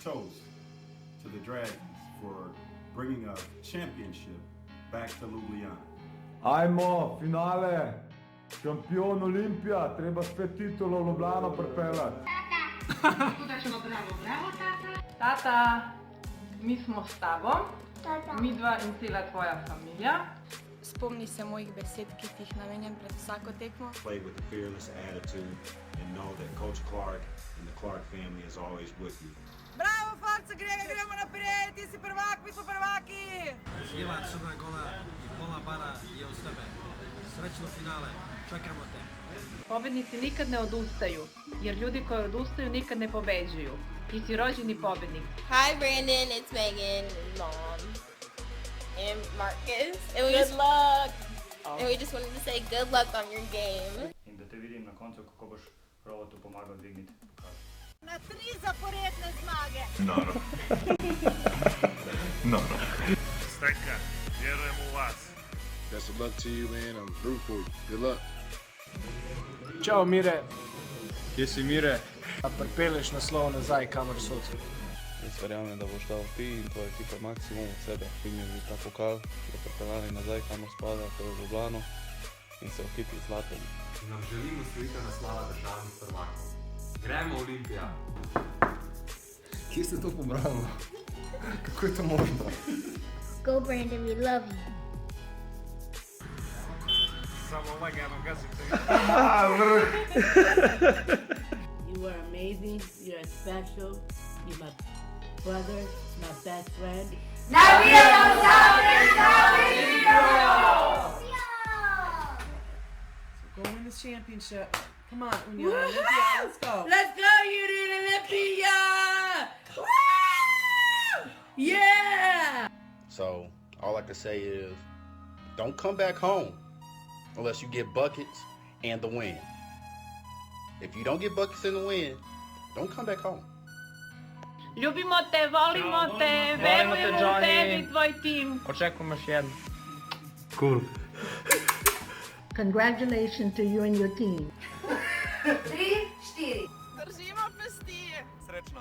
toast to the Dragons for bringing a championship back to Ljubljana. Ajmo, finale, šampion Olimpija, treba spet titulo v Ljubljano pripeljati. Tata, mi smo s tabo, midva in cela tvoja familija. Spomni se mojih besed, ki ti jih namenjam pred vsako tekmo. Play with a fearless attitude and know that Coach Clark and the Clark family is always with you. Bravo, Forza, gremo naprej, ti si prvak, mi smo prvaki! Ivan Crna Gola i pola bara je uz tebe. Srećno finale, čekamo te. Pobednici nikad ne odustaju, jer ljudi koji odustaju nikad ne pobeđuju. Ti si rođeni pobednik. Hi Brandon, it's Megan, Mom, and Marcus. And good luck! And we just wanted to say good luck on your game. In da te vidim na koncu kako boš robotu pomagal dvigniti pokal. Na 3 zaporedne zmage! No. Stenka, vjerujem u vas. Best of luck to you, man. I'm rooting for you. Good luck. Ćao Mire, Kje si Mire? a pripeleš naslov nazaj kamor so. Jaz verjamem, da boš dal ti in tvoja ekipa maksimum od sebe. Prignili ta pokal, da pripeljali nazaj kamor spada, to je v Ljubljano in se okiti zlatom. Nam želimo osvojitev naslova državnih prvakov. Gremo Olimpija! Kje ste to pobrali? Kako je to možno? Go Brandon, we love you. Samo lagano gazite. You are amazing, you are special, you're my brother, my best friend. Navijamo za Go win this championship. Come on, Union, Olympia, let's go. Let's go, Union Olympia! Woo! Yeah! So all I can say is, don't come back home unless you get buckets and the win. If you don't get buckets and the win, don't come back home. Ljubimo te, volimo te, verujemo u tebi, tvoj tim. Očekujemo još jedno. Cool. Congratulations to you and your team. 3, 4. Držimo pesti! Srečno.